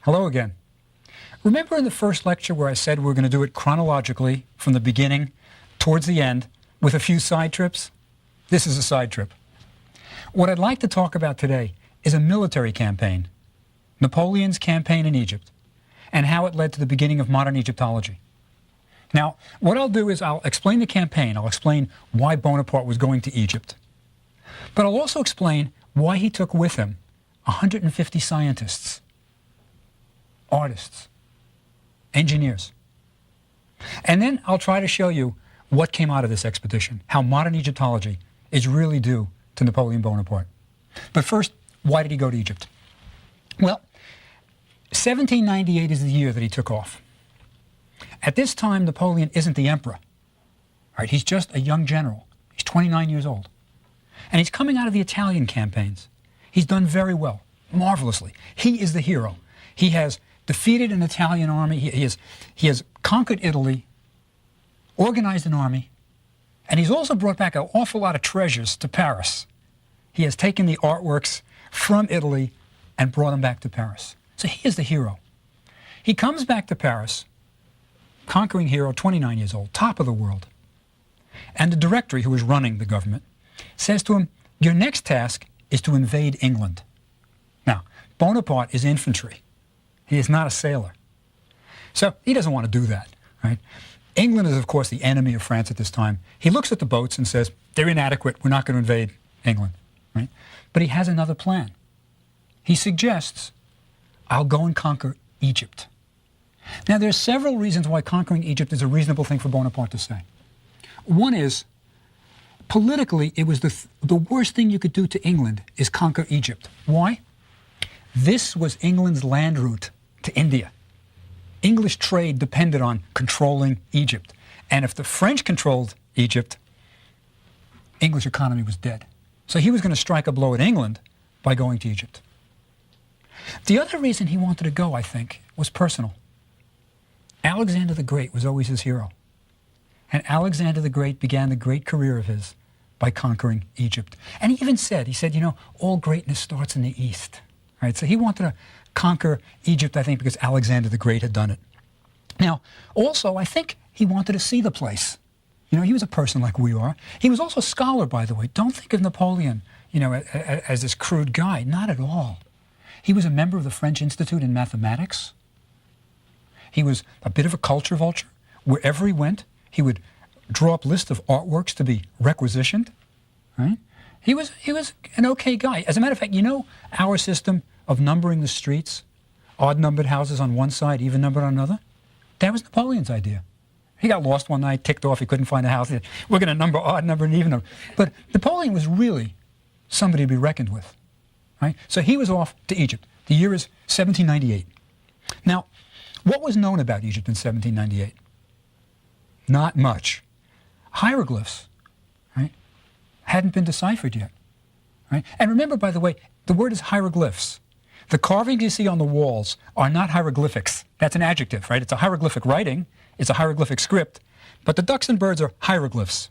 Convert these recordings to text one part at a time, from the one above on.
Hello again. Remember in the first lecture where I said we're going to do it chronologically from the beginning towards the end with a few side trips? This is a side trip. What I'd like to talk about today is a military campaign, Napoleon's campaign in Egypt, and how it led to the beginning of modern Egyptology. Now, what I'll do is I'll explain the campaign. I'll explain why Bonaparte was going to Egypt. But I'll also explain why he took with him 150 scientists, artists, engineers. And then I'll try to show you what came out of this expedition, how modern Egyptology is really due to Napoleon Bonaparte. But first, why did he go to Egypt? Well, 1798 is the year that he took off. At this time, Napoleon isn't the emperor. Right? He's just a young general. He's 29 years old. And he's coming out of the Italian campaigns. He's done very well, marvelously. He is the hero. He has defeated an Italian army. He has conquered Italy, organized an army, and he's also brought back an awful lot of treasures to Paris. He has taken the artworks from Italy and brought them back to Paris. So he is the hero. He comes back to Paris, conquering hero, 29 years old, top of the world. And the Directory, who is running the government, says to him, your next task is to invade England. Now, Bonaparte is infantry. He is not a sailor. So he doesn't want to do that, right? England is, of course, the enemy of France at this time. He looks at the boats and says, they're inadequate. We're not going to invade England, right? But he has another plan. He suggests, I'll go and conquer Egypt. Now, there's several reasons why conquering Egypt is a reasonable thing for Bonaparte to say. One is, politically, it was the worst thing you could do to England is conquer Egypt. Why? This was England's land route to India. English trade depended on controlling Egypt. And if the French controlled Egypt, English economy was dead. So he was going to strike a blow at England by going to Egypt. The other reason he wanted to go, I think, was personal. Alexander the Great was always his hero. And Alexander the Great began the great career of his by conquering Egypt. And he even said, you know, all greatness starts in the East. Right? So he wanted to conquer Egypt, I think, because Alexander the Great had done it. Now, also, I think he wanted to see the place. You know, he was a person like we are. He was also a scholar, by the way. Don't think of Napoleon, you know, as this crude guy. Not at all. He was a member of the French Institute in Mathematics. He was a bit of a culture vulture. Wherever he went, he would draw up lists of artworks to be requisitioned. Right? He was an okay guy. As a matter of fact, you know our system of numbering the streets, odd-numbered houses on one side, even-numbered on another? That was Napoleon's idea. He got lost one night, ticked off, he couldn't find a house. He said, we're going to number odd number and even number. But Napoleon was really somebody to be reckoned with. Right? So he was off to Egypt. The year is 1798. Now, what was known about Egypt in 1798? Not much. Hieroglyphs, right, hadn't been deciphered yet. Right? And remember, by the way, the word is hieroglyphs. The carvings you see on the walls are not hieroglyphics. That's an adjective, right? It's a hieroglyphic writing. It's a hieroglyphic script. But the ducks and birds are hieroglyphs.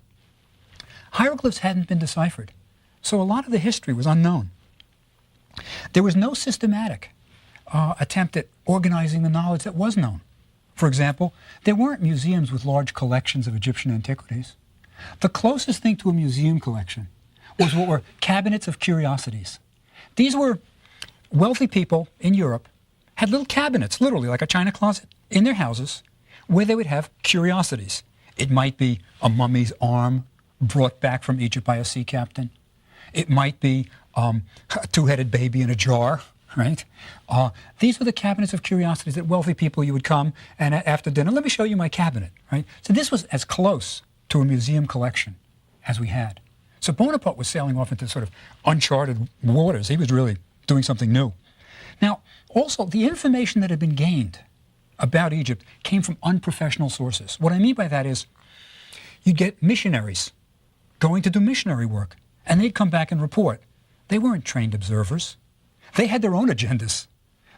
Hieroglyphs hadn't been deciphered. So a lot of the history was unknown. There was no systematic attempt at organizing the knowledge that was known. For example, there weren't museums with large collections of Egyptian antiquities. The closest thing to a museum collection was what were cabinets of curiosities. These were wealthy people in Europe had little cabinets, literally like a china closet, in their houses where they would have curiosities. It might be a mummy's arm brought back from Egypt by a sea captain. It might be a two-headed baby in a jar, right? These were the cabinets of curiosities that wealthy people, you would come and after dinner, let me show you my cabinet, right? So this was as close to a museum collection as we had. So Bonaparte was sailing off into sort of uncharted waters. He was really doing something new. Now, also, the information that had been gained about Egypt came from unprofessional sources. What I mean by that is you get missionaries going to do missionary work, and they'd come back and report. They weren't trained observers. They had their own agendas.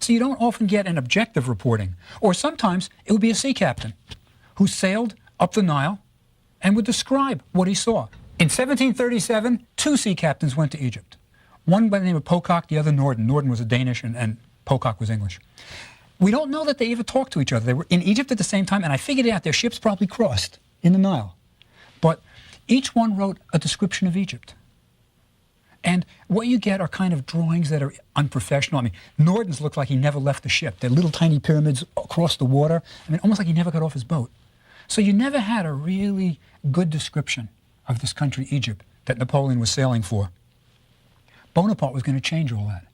So you don't often get an objective reporting. Or sometimes it would be a sea captain who sailed up the Nile and would describe what he saw. In 1737, 2 sea captains went to Egypt. One by the name of Pocock, the other Norden. Norden was a Danish and Pocock was English. We don't know that they ever talked to each other. They were in Egypt at the same time, and I figured it out. Their ships probably crossed in the Nile. But each one wrote a description of Egypt. And what you get are kind of drawings that are unprofessional. I mean, Norden's looked like he never left the ship. They're little tiny pyramids across the water. I mean, almost like he never got off his boat. So you never had a really good description of this country, Egypt, that Napoleon was sailing for. Bonaparte was going to change all that.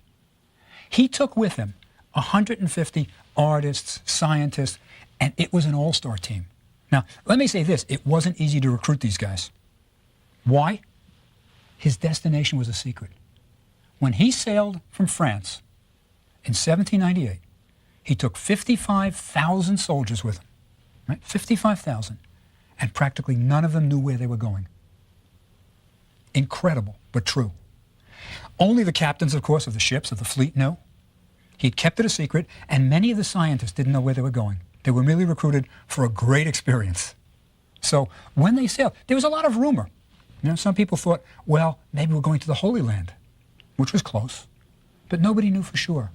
He took with him 150 artists, scientists, and it was an all-star team. Now, let me say this. It wasn't easy to recruit these guys. Why? His destination was a secret. When he sailed from France in 1798, he took 55,000 soldiers with him, right? 55,000, and practically none of them knew where they were going. Incredible, but true. Only the captains, of course, of the ships, of the fleet knew. He'd kept it a secret, and many of the scientists didn't know where they were going. They were merely recruited for a great experience. So when they sailed, there was a lot of rumor. You know, some people thought, well, maybe we're going to the Holy Land, which was close, but nobody knew for sure.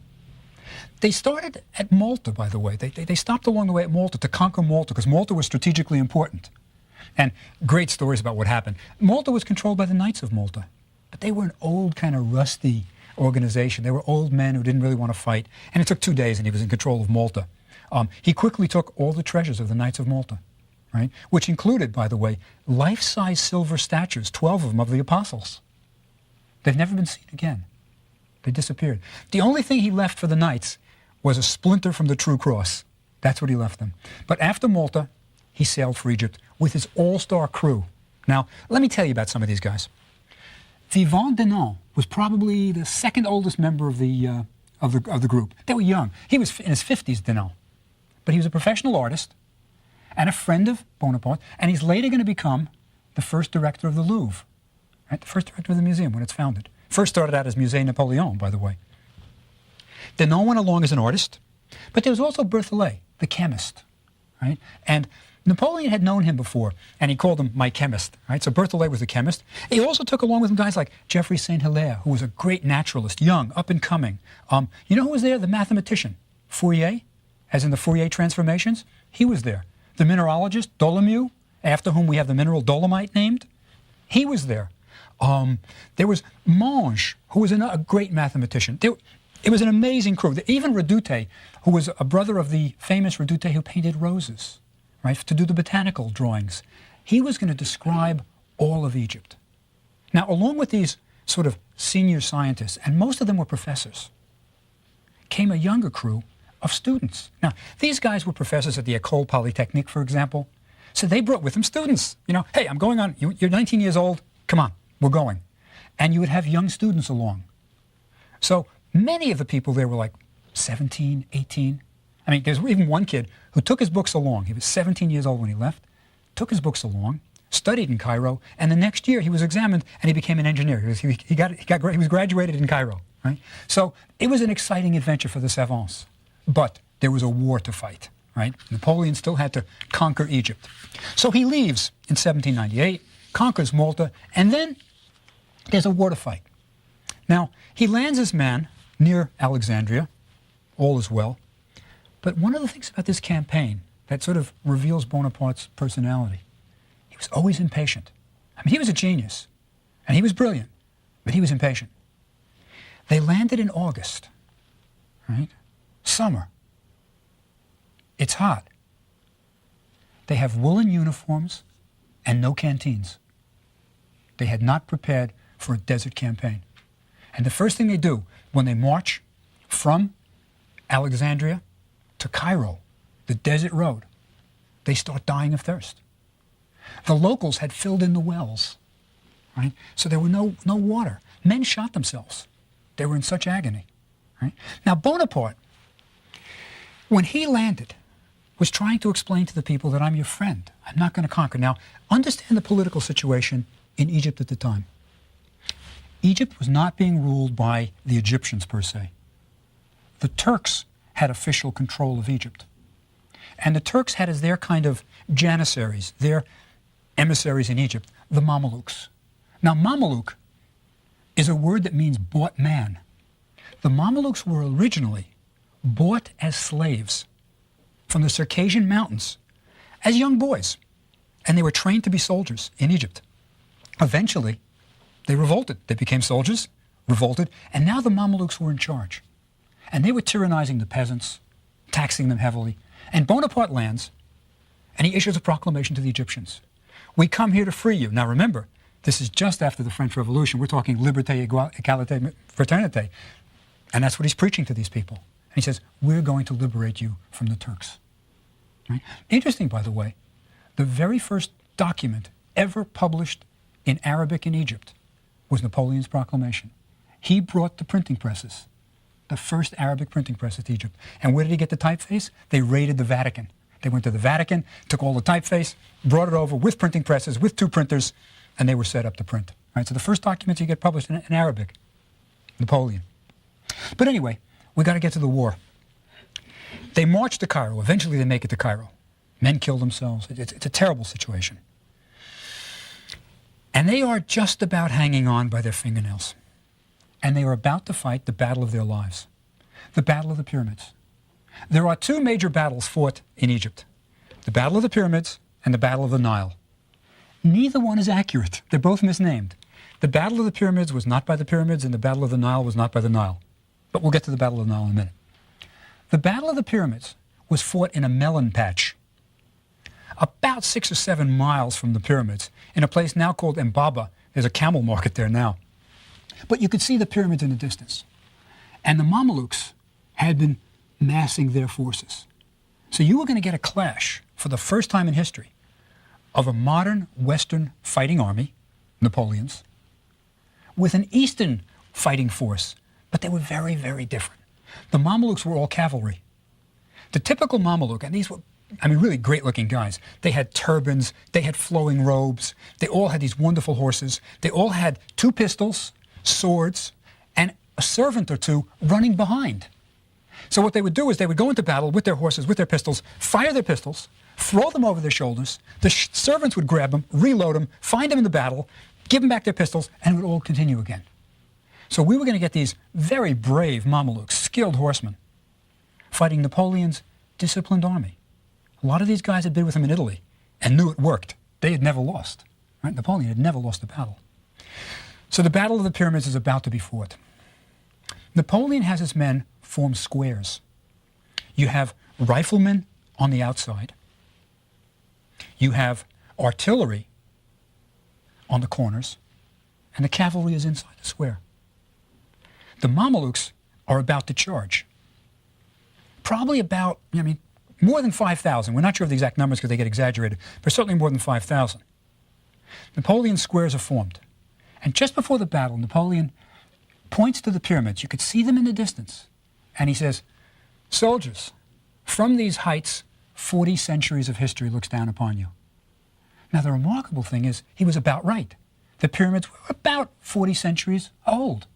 They started at Malta, by the way. They stopped along the way at Malta to conquer Malta, because Malta was strategically important. And great stories about what happened. Malta was controlled by the Knights of Malta, but they were an old, kind of rusty organization. They were old men who didn't really want to fight, and it took 2 days, and he was in control of Malta. He quickly took all the treasures of the Knights of Malta. Right? Which included, by the way, life-size silver statues, 12 of them, of the apostles. They've never been seen again. They disappeared. The only thing he left for the Knights was a splinter from the True Cross. That's what he left them. But after Malta, he sailed for Egypt with his all-star crew. Now, let me tell you about some of these guys. Vivant Denon was probably the second oldest member of the group. They were young. He was in his 50s, Denon. But he was a professional artist and a friend of Bonaparte, and he's later going to become the first director of the Louvre, right? The first director of the museum when it's founded. First started out as Musée Napoleon, by the way. Denon went along as an artist, but there was also Berthollet, the chemist, right? And Napoleon had known him before, and he called him my chemist, right? So Berthollet was the chemist. He also took along with him guys like Geoffroy St. Hilaire, who was a great naturalist, young, up and coming. You know who was there? The mathematician, Fourier, as in the Fourier transformations. He was there. The mineralogist, Dolomieu, after whom we have the mineral dolomite named, he was there. There was Monge, who was a great mathematician. It was an amazing crew. Even Redoute, who was a brother of the famous Redoute who painted roses, right, to do the botanical drawings. He was going to describe all of Egypt. Now, along with these sort of senior scientists, and most of them were professors, came a younger crew of students. Now, these guys were professors at the École Polytechnique, for example. So they brought with them students. You know, hey, I'm going on, you're 19 years old, come on, we're going. And you would have young students along. So many of the people there were like 17, 18. I mean, there's even one kid who took his books along. He was 17 years old when he left, took his books along, studied in Cairo, and the next year he was examined and he became an engineer. He was graduated in Cairo, right? So it was an exciting adventure for the savants. But there was a war to fight, right? Napoleon still had to conquer Egypt. So he leaves in 1798, conquers Malta, and then there's a war to fight. Now, he lands his man near Alexandria. All is well. But one of the things about this campaign that sort of reveals Bonaparte's personality, he was always impatient. I mean, he was a genius, and he was brilliant, but he was impatient. They landed in August, right? Summer. It's hot. They have woolen uniforms and no canteens. They had not prepared for a desert campaign. And the first thing they do when they march from Alexandria to Cairo, the desert road, they start dying of thirst. The locals had filled in the wells, right? So there were no water. Men shot themselves. They were in such agony, right? Now Bonaparte, when he landed, was trying to explain to the people that I'm your friend. I'm not going to conquer. Now, understand the political situation in Egypt at the time. Egypt was not being ruled by the Egyptians per se. The Turks had official control of Egypt. And the Turks had as their kind of janissaries, their emissaries in Egypt, the Mamelukes. Now, Mameluke is a word that means bought man. The Mamelukes were originally bought as slaves from the Circassian mountains as young boys. And they were trained to be soldiers in Egypt. Eventually, they revolted. They became soldiers, revolted, and now the Mamelukes were in charge. And they were tyrannizing the peasants, taxing them heavily. And Bonaparte lands, and he issues a proclamation to the Egyptians. We come here to free you. Now remember, this is just after the French Revolution. We're talking liberté, égalité, fraternité. And that's what he's preaching to these people. And he says, we're going to liberate you from the Turks. Right? Interesting, by the way, the very first document ever published in Arabic in Egypt was Napoleon's proclamation. He brought the printing presses, the first Arabic printing presses to Egypt. And where did he get the typeface? They raided the Vatican. They went to the Vatican, took all the typeface, brought it over with printing presses, with 2 printers, and they were set up to print. Right? So the first documents you get published in Arabic, Napoleon. But anyway, we got to get to the war. They march to Cairo. Eventually they make it to Cairo. Men kill themselves. It's a terrible situation. And they are just about hanging on by their fingernails. And they are about to fight the battle of their lives, the Battle of the Pyramids. There are 2 major battles fought in Egypt, the Battle of the Pyramids and the Battle of the Nile. Neither one is accurate. They're both misnamed. The Battle of the Pyramids was not by the pyramids, and the Battle of the Nile was not by the Nile. But we'll get to the Battle of the Nile in a minute. The Battle of the Pyramids was fought in a melon patch, about 6 or 7 miles from the pyramids, in a place now called Mbaba. There's a camel market there now. But you could see the pyramids in the distance. And the Mamelukes had been massing their forces. So you were going to get a clash, for the first time in history, of a modern Western fighting army, Napoleon's, with an Eastern fighting force, but they were very, very different. The Mamelukes were all cavalry. The typical Mameluke, and these were, really great-looking guys. They had turbans, they had flowing robes, they all had these wonderful horses, they all had 2 pistols, swords, and a servant or 2 running behind. So what they would do is they would go into battle with their horses, with their pistols, fire their pistols, throw them over their shoulders, the servants would grab them, reload them, find them in the battle, give them back their pistols, and it would all continue again. So we were going to get these very brave Mamelukes, skilled horsemen, fighting Napoleon's disciplined army. A lot of these guys had been with him in Italy and knew it worked. They had never lost. Right? Napoleon had never lost a battle. So the Battle of the Pyramids is about to be fought. Napoleon has his men form squares. You have riflemen on the outside. You have artillery on the corners, and the cavalry is inside the square. The Mamelukes are about to charge. Probably about, more than 5,000. We're not sure of the exact numbers because they get exaggerated, but certainly more than 5,000. Napoleon's squares are formed. And just before the battle, Napoleon points to the pyramids. You could see them in the distance. And he says, soldiers, from these heights, 40 centuries of history looks down upon you. Now, the remarkable thing is, he was about right. The pyramids were about 40 centuries old.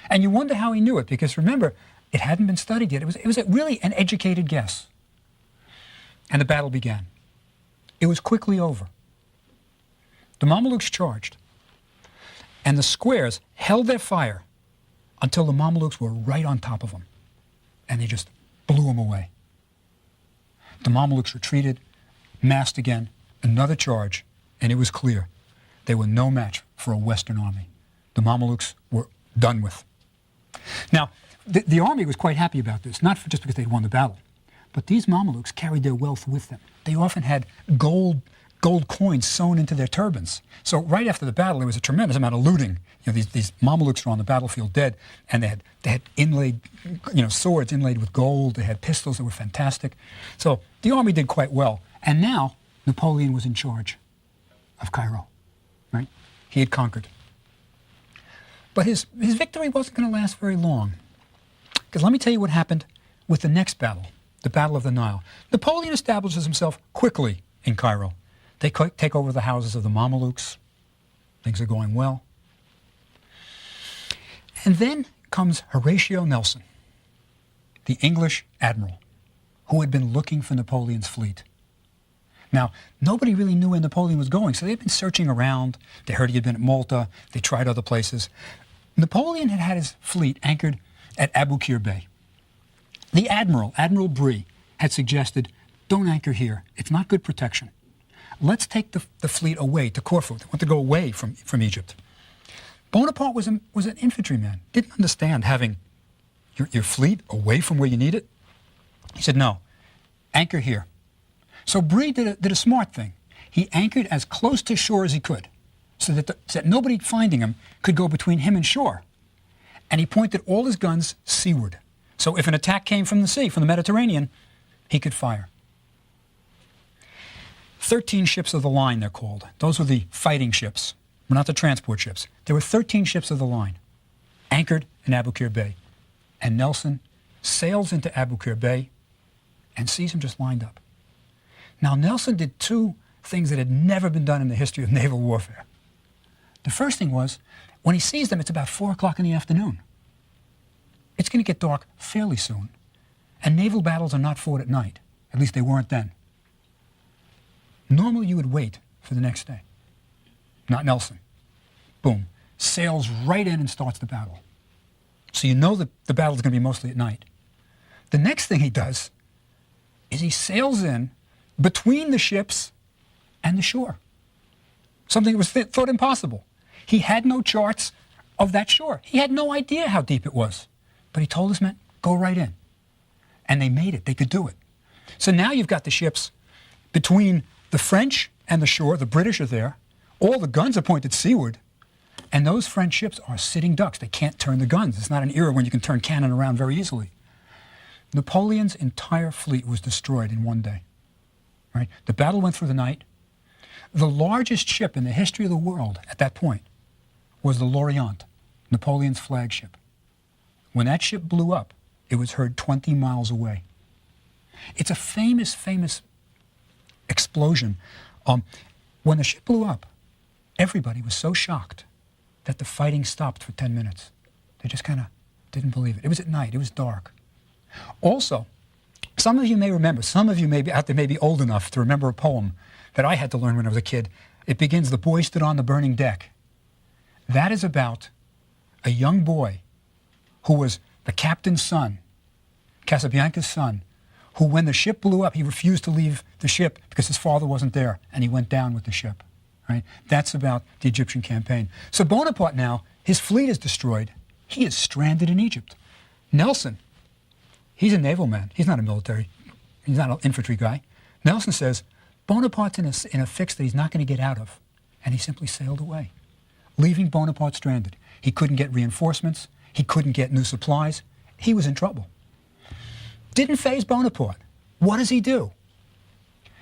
And you wonder how he knew it, because remember, it hadn't been studied yet. It was really an educated guess. And the battle began. It was quickly over. The Mamelukes charged, and the squares held their fire until the Mamelukes were right on top of them, and they just blew them away. The Mamelukes retreated, massed again, another charge, and it was clear they were no match for a Western army. The Mamelukes were done with. Now, the army was quite happy about this, not just because they'd won the battle, but these Mamelukes carried their wealth with them. They often had gold coins sewn into their turbans. So right after the battle, there was a tremendous amount of looting. These Mamelukes were on the battlefield dead, and they had inlaid, swords inlaid with gold. They had pistols that were fantastic. So the army did quite well. And now Napoleon was in charge of Cairo, right? He had conquered. But his victory wasn't going to last very long. Because let me tell you what happened with the next battle, the Battle of the Nile. Napoleon establishes himself quickly in Cairo. They take over the houses of the Mamelukes. Things are going well. And then comes Horatio Nelson, the English admiral, who had been looking for Napoleon's fleet. Now, nobody really knew where Napoleon was going, so they'd been searching around. They heard he had been at Malta. They tried other places. Napoleon had his fleet anchored at Aboukir Bay. The Admiral Brier, had suggested, don't anchor here. It's not good protection. Let's take the fleet away to Corfu. They want to go away from Egypt. Bonaparte was an infantryman, didn't understand having your fleet away from where you need it. He said, no, anchor here. So Brier did a smart thing. He anchored as close to shore as he could, so that nobody finding him could go between him and shore. And he pointed all his guns seaward. So if an attack came from the sea, from the Mediterranean, he could fire. 13 ships of the line, they're called. Those were the fighting ships, not the transport ships. There were 13 ships of the line, anchored in Abu Qir Bay. And Nelson sails into Abu Qir Bay and sees him just lined up. Now, Nelson did two things that had never been done in the history of naval warfare. The first thing was, when he sees them, it's about 4 o'clock in the afternoon. It's going to get dark fairly soon, and naval battles are not fought at night. At least they weren't then. Normally, you would wait for the next day. Not Nelson. Boom. Sails right in and starts the battle. So you know that the battle is going to be mostly at night. The next thing he does is he sails in between the ships and the shore. Something that was thought impossible. He had no charts of that shore. He had no idea how deep it was. But he told his men, go right in. And they made it. They could do it. So now you've got the ships between the French and the shore. The British are there. All the guns are pointed seaward. And those French ships are sitting ducks. They can't turn the guns. It's not an era when you can turn cannon around very easily. Napoleon's entire fleet was destroyed in one day. Right? The battle went through the night. The largest ship in the history of the world at that point was the L'Orient, Napoleon's flagship. When that ship blew up, it was heard 20 miles away. It's a famous, famous explosion. When the ship blew up, everybody was so shocked that the fighting stopped for 10 minutes. They just kind of didn't believe it. It was at night. It was dark. Also, some of you may remember, some of you may be out there may be old enough to remember a poem that I had to learn when I was a kid. It begins, "The boy stood on the burning deck." That is about a young boy who was the captain's son, Casabianca's son, who when the ship blew up, he refused to leave the ship because his father wasn't there, and he went down with the ship. Right? That's about the Egyptian campaign. So Bonaparte now, his fleet is destroyed. He is stranded in Egypt. Nelson, he's a naval man. He's not a military. He's not an infantry guy. Nelson says, Bonaparte's in a fix that he's not going to get out of. And he simply sailed away, leaving Bonaparte stranded. He couldn't get reinforcements. He couldn't get new supplies. He was in trouble. Didn't faze Bonaparte. What does he do?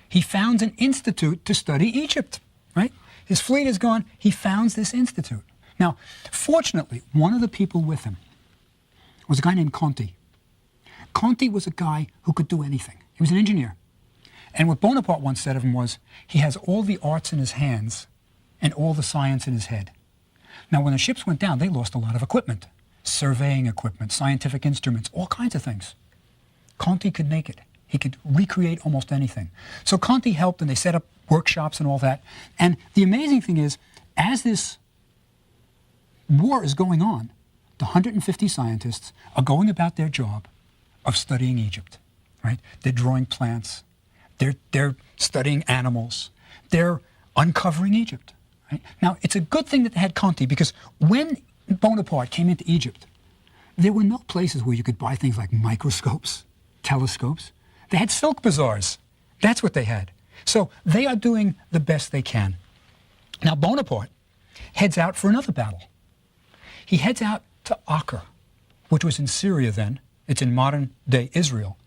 He founds an institute to study Egypt, right? His fleet is gone. He founds this institute. Now, fortunately, one of the people with him was a guy named Conti. Conti was a guy who could do anything. He was an engineer. And what Bonaparte once said of him was, he has all the arts in his hands and all the science in his head. Now, when the ships went down, they lost a lot of equipment. Surveying equipment, scientific instruments, all kinds of things. Conti could make it. He could recreate almost anything. So Conti helped, and they set up workshops and all that. And the amazing thing is, as this war is going on, the 150 scientists are going about their job of studying Egypt, right? They're drawing plants. They're studying animals. They're uncovering Egypt, right? Now, it's a good thing that they had Conti, because when Bonaparte came into Egypt, there were no places where you could buy things like microscopes, telescopes. They had silk bazaars. That's what they had. So they are doing the best they can. Now, Bonaparte heads out for another battle. He heads out to Acre, which was in Syria then. It's in modern-day Israel.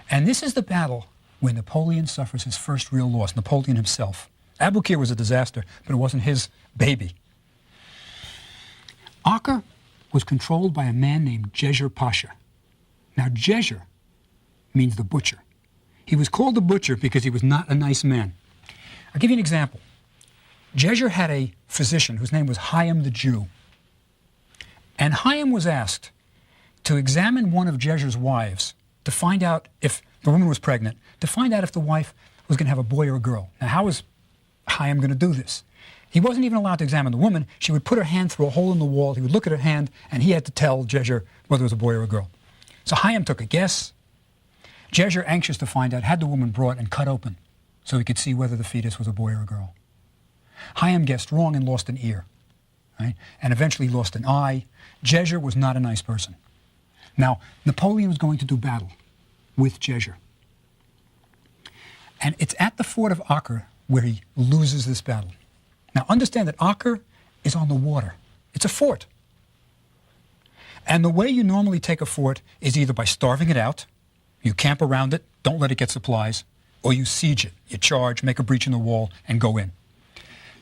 And this is the battle where Napoleon suffers his first real loss, Napoleon himself. Abu Qir was a disaster, but it wasn't his baby. Acre was controlled by a man named Jejer Pasha. Now, Jejer means the butcher. He was called the butcher because he was not a nice man. I'll give you an example. Jejer had a physician whose name was Hayam the Jew. And Hayam was asked to examine one of Jejer's wives to find out if the woman was pregnant, to find out if the wife was going to have a boy or a girl. Now, how was Hayam going to do this? He wasn't even allowed to examine the woman. She would put her hand through a hole in the wall. He would look at her hand, and he had to tell Jejer whether it was a boy or a girl. So Hayam took a guess, Djeser, anxious to find out, had the woman brought and cut open so he could see whether the fetus was a boy or a girl. Hayam guessed wrong and lost an ear, right? And eventually lost an eye. Djeser was not a nice person. Now, Napoleon was going to do battle with Djeser. And it's at the fort of Acre where he loses this battle. Now, understand that Acre is on the water. It's a fort. And the way you normally take a fort is either by starving it out, you camp around it, don't let it get supplies, or you siege it. You charge, make a breach in the wall, and go in.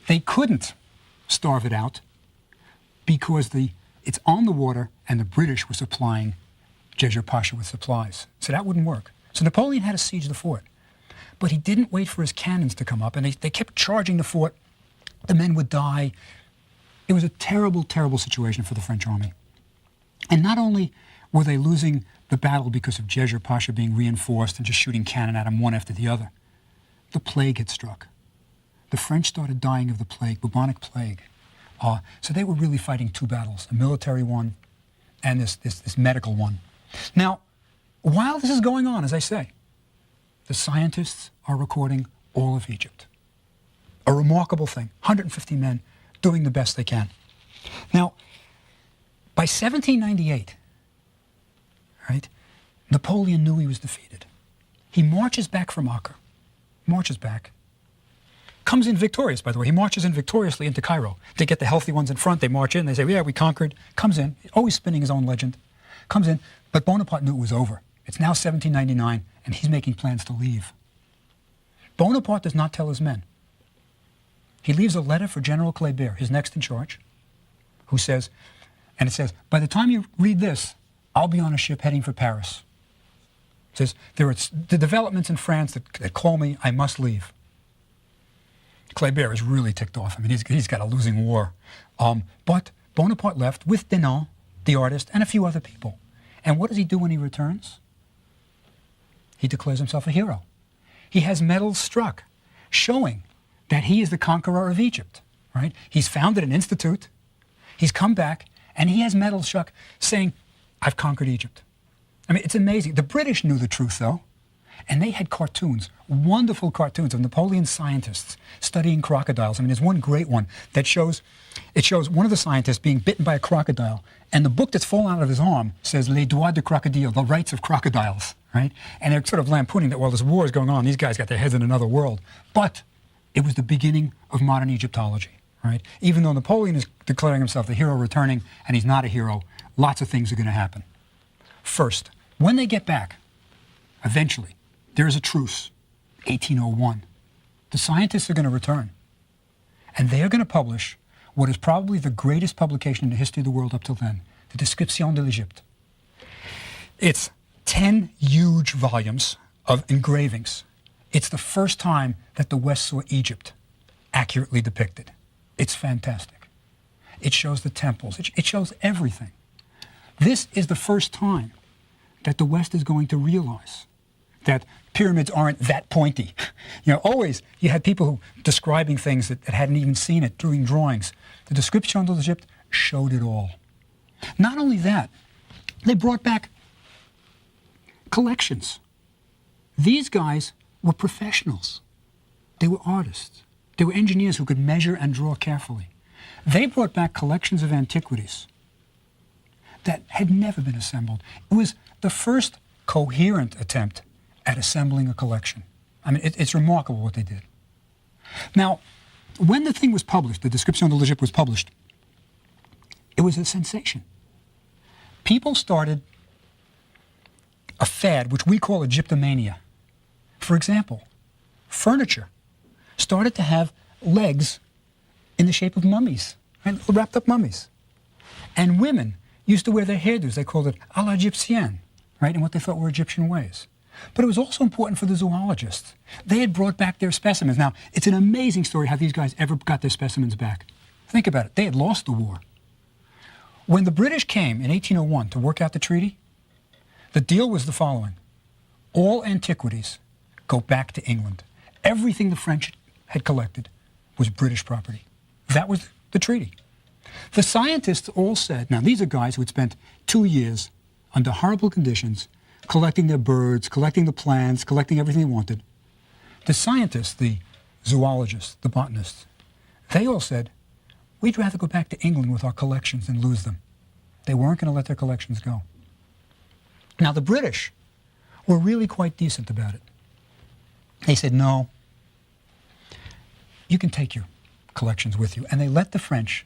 They couldn't starve it out because it's on the water and the British were supplying Djeser Pasha with supplies. So that wouldn't work. So Napoleon had to siege the fort. But he didn't wait for his cannons to come up, and they kept charging the fort. The men would die. It was a terrible, terrible situation for the French army. And not only were they losing the battle because of Djeser Pasha being reinforced and just shooting cannon at him one after the other, the plague had struck. The French started dying of the plague, bubonic plague. So they were really fighting two battles, a military one and this medical one. Now, while this is going on, as I say, the scientists are recording all of Egypt. A remarkable thing, 150 men doing the best they can. Now, by 1798, right, Napoleon knew he was defeated. He marches back from Acre, comes in victorious, by the way. He marches in victoriously into Cairo. They get the healthy ones in front, they march in, they say, yeah, we conquered. Comes in, always spinning his own legend. Comes in, but Bonaparte knew it was over. It's now 1799, and he's making plans to leave. Bonaparte does not tell his men. He leaves a letter for General Kléber, his next in charge, who says, and it says, by the time you read this, I'll be on a ship heading for Paris. It says, there are the developments in France that call me, I must leave. Kléber is really ticked off. I mean, he's got a losing war. But Bonaparte left with Denon, the artist, and a few other people. And what does he do when he returns? He declares himself a hero. He has medals struck, showing that he is the conqueror of Egypt, right? He's founded an institute. He's come back, and he has medals struck saying, I've conquered Egypt. I mean, it's amazing. The British knew the truth, though, and they had cartoons, wonderful cartoons of Napoleon's scientists studying crocodiles. I mean, there's one great one that shows one of the scientists being bitten by a crocodile, and the book that's fallen out of his arm says, Les droits de crocodile, the rights of crocodiles, right? And they're sort of lampooning that while this war is going on, these guys got their heads in another world. But it was the beginning of modern Egyptology, right? Even though Napoleon is declaring himself the hero returning, and he's not a hero, lots of things are going to happen. First, when they get back, eventually, there is a truce, 1801. The scientists are going to return, and they are going to publish what is probably the greatest publication in the history of the world up till then, the Description de l'Egypte. It's 10 huge volumes of engravings. It's the first time that the West saw Egypt accurately depicted. It's fantastic. It shows the temples. It shows everything. This is the first time that the West is going to realize that pyramids aren't that pointy. You know, always you had people who describing things that hadn't even seen it, doing drawings. The Description de l'Egypte showed it all. Not only that, they brought back collections. These guys were professionals. They were artists. They were engineers who could measure and draw carefully. They brought back collections of antiquities that had never been assembled. It was the first coherent attempt at assembling a collection. I mean, it's remarkable what they did. Now, when the thing was published, the Description de l'Egypte was published, it was a sensation. People started a fad, which we call Egyptomania. For example, furniture started to have legs in the shape of mummies, right? Wrapped up mummies. And women used to wear their hairdos. They called it à l'Égyptienne, right, in what they thought were Egyptian ways. But it was also important for the zoologists. They had brought back their specimens. Now, it's an amazing story how these guys ever got their specimens back. Think about it. They had lost the war. When the British came in 1801 to work out the treaty, the deal was the following. All antiquities go back to England. Everything the French had collected was British property. That was the treaty. The scientists all said, now these are guys who had spent 2 years under horrible conditions, collecting their birds, collecting the plants, collecting everything they wanted. The scientists, the zoologists, the botanists, they all said, we'd rather go back to England with our collections than lose them. They weren't going to let their collections go. Now, the British were really quite decent about it. They said, no, you can take your collections with you. And they let the French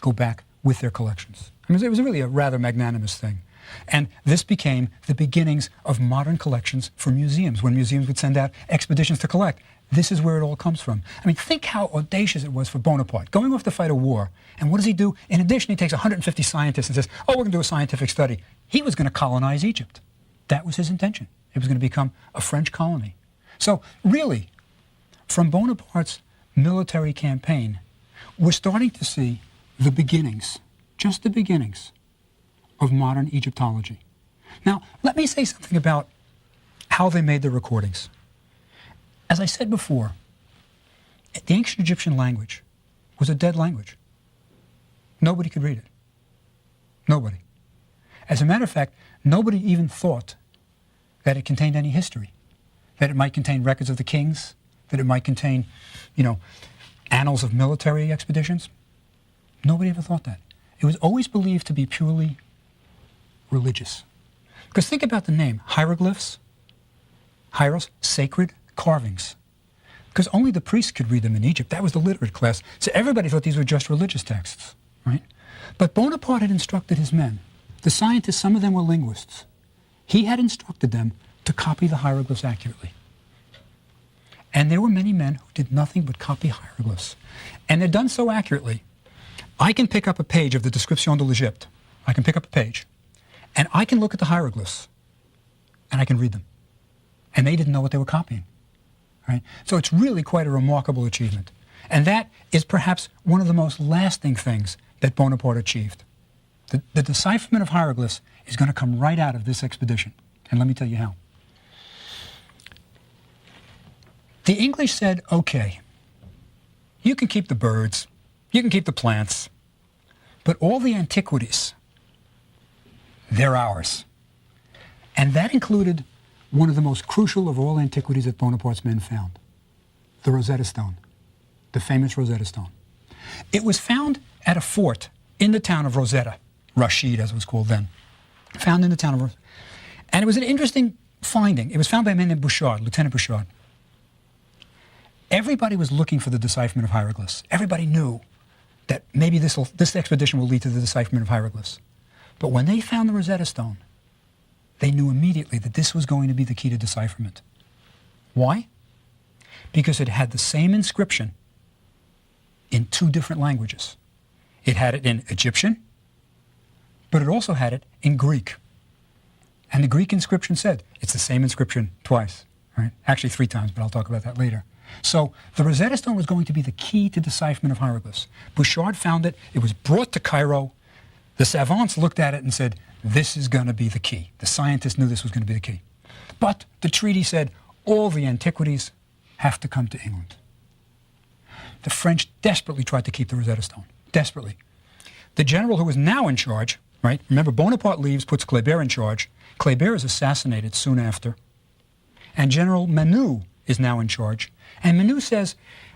go back with their collections. I mean, it was really a rather magnanimous thing. And this became the beginnings of modern collections for museums, when museums would send out expeditions to collect. This is where it all comes from. I mean, think how audacious it was for Bonaparte, going off to fight a war. And what does he do? In addition, he takes 150 scientists and says, oh, we're going to do a scientific study. He was going to colonize Egypt. That was his intention. It was going to become a French colony. So really, from Bonaparte's military campaign, we're starting to see the beginnings, just the beginnings, of modern Egyptology. Now, let me say something about how they made the recordings. As I said before, the ancient Egyptian language was a dead language. Nobody could read it. Nobody. As a matter of fact, nobody even thought that it contained any history, that it might contain records of the kings, that it might contain, annals of military expeditions. Nobody ever thought that. It was always believed to be purely religious. Because think about the name, hieroglyphs, hieros, sacred carvings. Because only the priests could read them in Egypt. That was the literate class. So everybody thought these were just religious texts, right? But Bonaparte had instructed his men. The scientists, some of them were linguists. He had instructed them to copy the hieroglyphs accurately. And there were many men who did nothing but copy hieroglyphs. And they're done so accurately. I can pick up a page of the Description de l'Egypte. I can pick up a page. And I can look at the hieroglyphs. And I can read them. And they didn't know what they were copying. Right? So it's really quite a remarkable achievement. And that is perhaps one of the most lasting things that Bonaparte achieved. The decipherment of hieroglyphs is going to come right out of this expedition. And let me tell you how. The English said, okay, you can keep the birds, you can keep the plants, but all the antiquities, they're ours. And that included one of the most crucial of all antiquities that Bonaparte's men found, the Rosetta Stone, the famous Rosetta Stone. It was found at a fort in the town of Rosetta, Rashid as it was called then, found in the town of Rosetta. And it was an interesting finding. It was found by a man named Bouchard, Lieutenant Bouchard. Everybody was looking for the decipherment of hieroglyphs. Everybody knew that maybe this expedition will lead to the decipherment of hieroglyphs. But when they found the Rosetta Stone, they knew immediately that this was going to be the key to decipherment. Why? Because it had the same inscription in two different languages. It had it in Egyptian, but it also had it in Greek. And the Greek inscription said, it's the same inscription twice, right? Actually 3 times, but I'll talk about that later. So the Rosetta Stone was going to be the key to decipherment of hieroglyphs. Bouchard found it. It was brought to Cairo. The savants looked at it and said, this is going to be the key. The scientists knew this was going to be the key. But the treaty said all the antiquities have to come to England. The French desperately tried to keep the Rosetta Stone. Desperately. The general who was now in charge, right? Remember, Bonaparte leaves, puts Kléber in charge. Kléber is assassinated soon after. And General Menou is now in charge. And Menou says,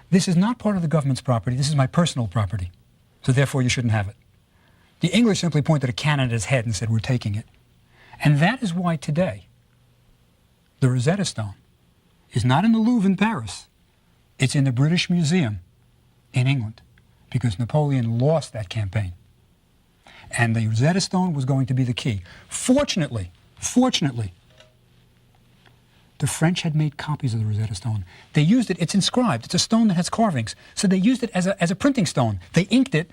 this is not part of the government's property. This is my personal property. So therefore you shouldn't have it. The English simply pointed a cannon at his head and said, we're taking it. And that is why today the Rosetta Stone is not in the Louvre in Paris. It's in the British Museum in England, because Napoleon lost that campaign. And the Rosetta Stone was going to be the key. Fortunately, the French had made copies of the Rosetta Stone. They used it. It's inscribed. It's a stone that has carvings. So they used it as a printing stone. They inked it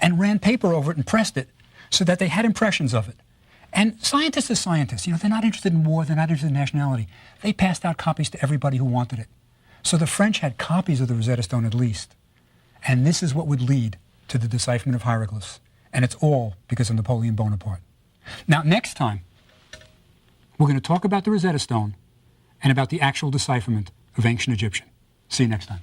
and ran paper over it and pressed it so that they had impressions of it. And scientists are scientists. They're not interested in war. They're not interested in nationality. They passed out copies to everybody who wanted it. So the French had copies of the Rosetta Stone at least. And this is what would lead to the decipherment of hieroglyphs. And it's all because of Napoleon Bonaparte. Now, next time, we're going to talk about the Rosetta Stone and about the actual decipherment of ancient Egyptian. See you next time.